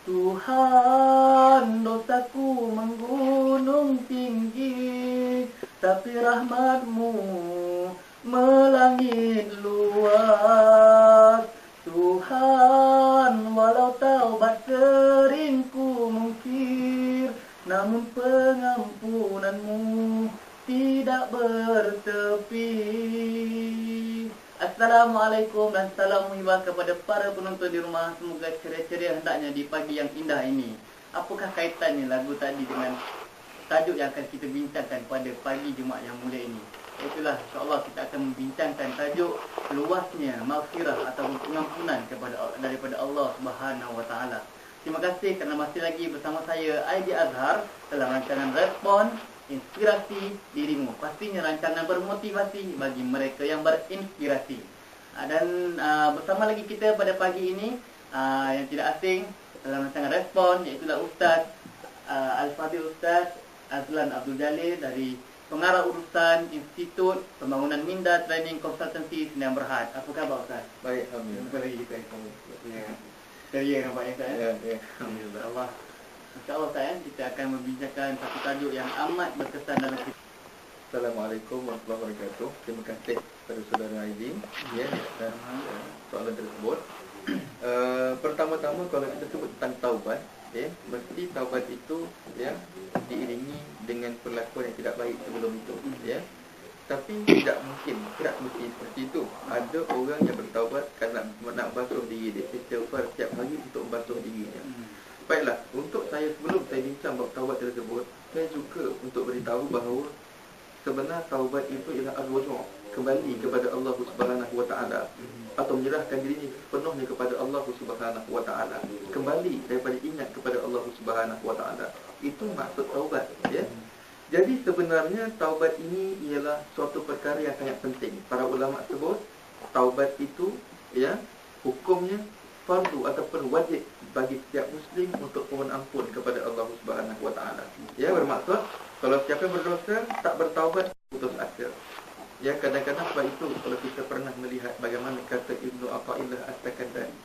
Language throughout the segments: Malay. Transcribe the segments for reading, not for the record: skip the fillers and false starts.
Tuhan, dosaku menggunung tinggi, tapi rahmat-Mu melangit luas. Tuhan, walau taubat seringku mungkir, namun pengampunan-Mu tidak bertepi. Assalamualaikum dan salam muhibah kepada para penonton di rumah. Semoga ceria-ceria hendaknya di pagi yang indah ini. Apakah kaitannya lagu tadi dengan tajuk yang akan kita bincangkan pada pagi Jumaat yang mulia ini? Itulah, insyaAllah kita akan membincangkan tajuk luasnya maghfirah atau pengampunan daripada Allah Subhanahu Wa Taala. Terima kasih kerana masih lagi bersama saya Aidi Azhar dalam rancangan Respon Inspirasi Dirimu. Pastinya rancangan bermotivasi bagi mereka yang berinspirasi. Dan bersama lagi kita pada pagi ini yang tidak asing dalam rancangan Respon, iaitulah Ustaz Al-Fadhil Ustaz Azlan Abdul Jalil dari Pengarah Urusan Institut Pembangunan Minda Training Consultancy Sdn Bhd. Apa khabar Ustaz? Baik, alhamdulillah. Jumpa lagi kita. Ceria nampaknya Ustaz. Ya, alhamdulillah. Allah. InsyaAllah Ustaz, kita akan membincangkan satu tajuk yang amat berkesan dalam kita. Assalamualaikum warahmatullahi wabarakatuh. Terima kasih kepada saudara Aidin dan soalan tersebut. Pertama-tama kalau kita sebut tentang taubat, mesti taubat itu diiringi dengan perlakuan yang tidak baik sebelum itu, Tapi tidak mesti seperti itu. Ada orang yang bertaubat kerana nak basuh diri dia, istighfar setiap hari untuk membasuh dirinya. Baiklah, untuk sebelum saya bincang bab taubat tersebut, saya juga untuk beritahu bahawa sebenar taubat itu ialah ar-ruju', kembali kepada Allah Subhanahu Wa Taala, atau menyerahkan diri sepenuhnya kepada Allah Subhanahu Wa Taala, kembali daripada ingat kepada Allah Subhanahu Wa Taala. Itu maksud taubat, Jadi sebenarnya taubat ini ialah suatu perkara yang sangat penting. Para ulama sebut taubat itu hukumnya fardu ataupun wajib bagi setiap muslim untuk mohon ampun kepada Allah Subhanahu Wa Taala. Bermaksud kalau siapa yang berdosa tak bertaubat, putus asa. Kadang-kadang sebab itu kalau kita pernah melihat bagaimana kata Ibnu Athaillah As-Sakandari,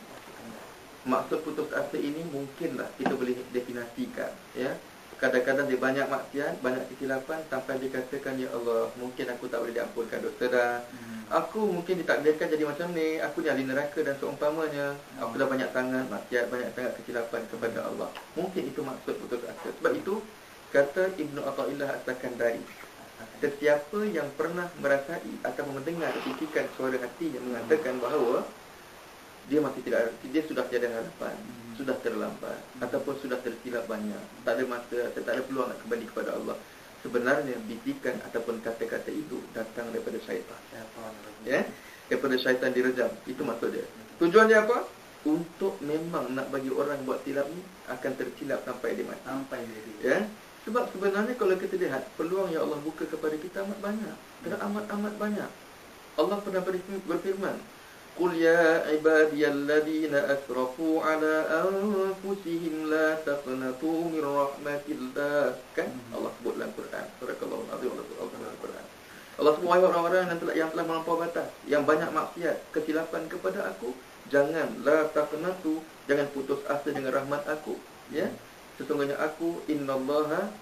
maksud putus asa ini mungkinlah kita boleh definisikan, Kadang-kadang dia banyak maksiat, banyak kesilapan, sampai dia katakan, ya Allah, mungkin aku tak boleh diampunkan dosa dah. Aku mungkin ditakdirkan jadi macam ni, aku ni ahli neraka dan seumpamanya. Aku dah banyak sangat maksiat, banyak sangat kesilapan kepada Allah. Mungkin itu maksud putus asa. Sebab itu kata Ibnu Athaillah As-Sakandari, sesiapa yang pernah merasai atau mendengar bisikan suara hati yang mengatakan bahawa dia sudah tiada harapan, sudah terlambat, ataupun sudah tersilap banyak, tak ada masa, tak ada peluang nak kembali kepada Allah. Sebenarnya bisikan ataupun kata-kata itu datang daripada syaitan. Daripada syaitan direjam. Itu maksud dia. Tujuan dia apa? Untuk memang nak bagi orang buat silap ni akan tersilap sampai dia mati. Sebab sebenarnya kalau kita lihat peluang yang Allah buka kepada kita amat banyak. Amat banyak. Allah pernah berfirman, Qul ya ibadiyalladzina asrafu ala anfusihim la taqnatu min rahmatillah. Kan Allah sebut dalam Quran, surah Al-azim, Allah Quran. Allah sebut, wahai orang-orang yang telah melampau batas, yang banyak maksiat, kesilapan kepada aku, jangan la taqnatu, jangan putus asa dengan rahmat aku. Sesungguhnya aku innallaha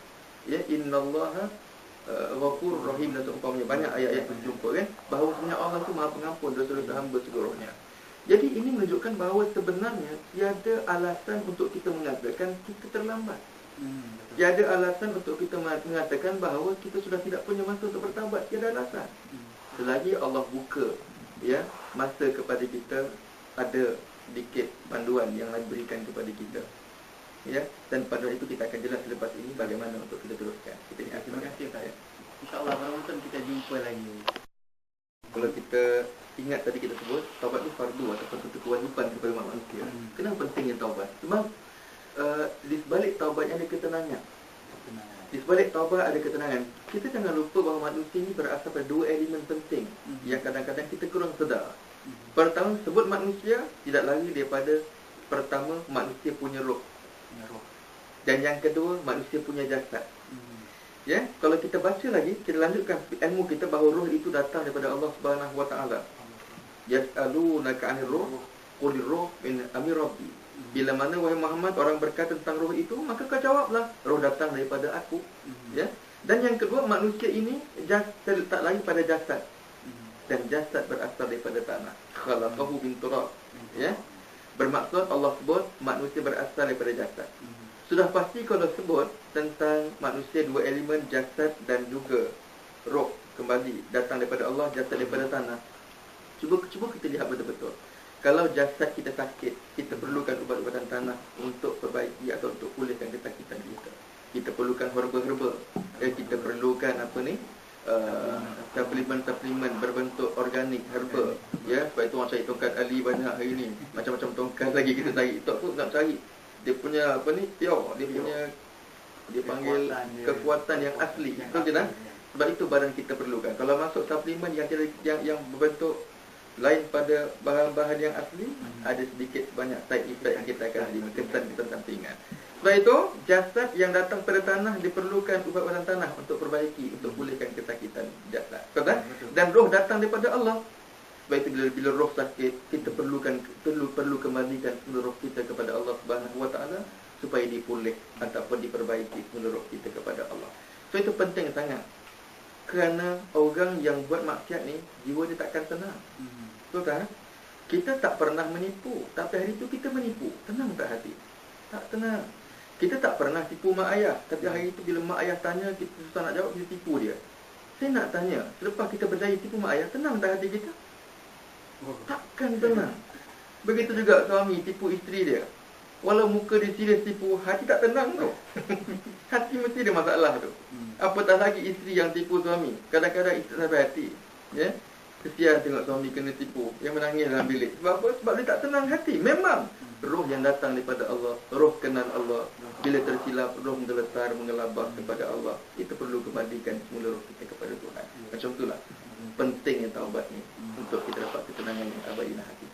Ghafur Rahim dan seumpamanya. Banyak ayat-ayat itu jumpa bahawa sebenarnya Allah itu Maha Pengampun dosa-dosa hamba seluruhnya. Jadi ini menunjukkan bahawa sebenarnya tiada alasan untuk kita mengatakan kita terlambat. Tiada alasan untuk kita mengatakan bahawa kita sudah tidak punya masa untuk bertaubat. Tiada alasan. Selagi Allah buka masa kepada kita, ada sedikit panduan yang diberikan kepada kita. Dan pada itu kita akan jelas selepas ini bagaimana untuk kita teruskan. Terima kasih Ustaz. InsyaAllah penonton kita jumpa lagi. Kalau kita ingat tadi kita sebut taubat itu fardu ataupun satu kewajipan kepada manusia. Kenapa pentingnya taubat? Sebab di sebalik taubatnya ada ketenangan. Di sebalik taubat ada ketenangan. Kita jangan lupa bahawa manusia ini berasal pada dua elemen penting yang kadang-kadang kita kurang sedar. Pertama, sebut manusia tidak lari daripada pertama manusia punya roh. Dan yang kedua, manusia punya jasad. Kalau kita baca lagi, kita lanjutkan ilmu kita bahawa roh itu datang daripada Allah Subhanahu Wa Taala. Yas'alunaka 'anil ruh, qul ruh min amri rabbi. Bila mana wahai Muhammad orang berkata tentang roh itu, maka kau jawablah, roh datang daripada aku. Ya. Dan yang kedua, manusia ini terletak lagi pada jasad. Dan jasad berasal daripada tanah. Khalaqahu min turab. Ya. Bermaksud Allah sebut manusia berasal daripada jasad. Sudah pasti kalau sebut tentang manusia dua elemen, jasad dan juga roh, kembali datang daripada Allah, jasad daripada tanah. Cuba kita lihat betul-betul. Kalau jasad kita sakit, kita perlukan ubat-ubatan tanah untuk perbaiki atau untuk pulihkan kesakitan kita. Kita perlukan herba-herba. Kita perlukan suplemen berbentuk organik, herba. Ya, sebab itu orang cari tongkat Ali banyak hari ni. Macam-macam tongkat lagi kita cari. Tak pun nak cari. Dia punya pure, dia panggil kekuatan yang asli. Betul tak? Sebab itu barang kita perlukan. Kalau masuk suplemen yang berbentuk lain pada bahan-bahan yang asli, ada sedikit banyak side effect yang kita akan alami, kesan-kesan sampingan. Sebab itu, jasad yang datang pada tanah diperlukan ubat-ubatan tanah untuk perbaiki, untuk pulihkan kesakitan jasad. Betul tak? Dan roh datang daripada Allah. Sebab itu bila roh sakit, kita perlu kembalikan seluruh kita kepada Allah Subhanahu Wa Taala supaya dipulih ataupun diperbaiki seluruh kita kepada Allah. So itu penting sangat. Kerana orang yang buat maksiat ni, jiwa dia takkan tenang. Betul tak? Kita tak pernah menipu, tapi hari itu kita menipu. Tenang tak hati? Tak tenang. Kita tak pernah tipu mak ayah, tapi hari itu bila mak ayah tanya, kita susah nak jawab, kita tipu dia. Saya nak tanya, selepas kita berjaya tipu mak ayah, tenang tak hati kita? Takkan tenang. Begitu juga suami tipu isteri dia. Walau muka dia serius tipu, hati tak tenang tu. Hati mesti ada masalah tu. Apatah lagi isteri yang tipu suami. Kadang-kadang isteri sampai hati. Ya. Kesian tengok suami kena tipu. Yang menangis dalam bilik. Sebab apa? Sebab dia tak tenang hati. Memang roh yang datang daripada Allah, roh kenal Allah. Bila tersilap, roh menggeletar, mengelabah kepada Allah. Itu perlu kembalikan semula roh kita kepada Tuhan. Macam itulah pentingnya taubat ni untuk kita dapat ketenangan yang abadi hati.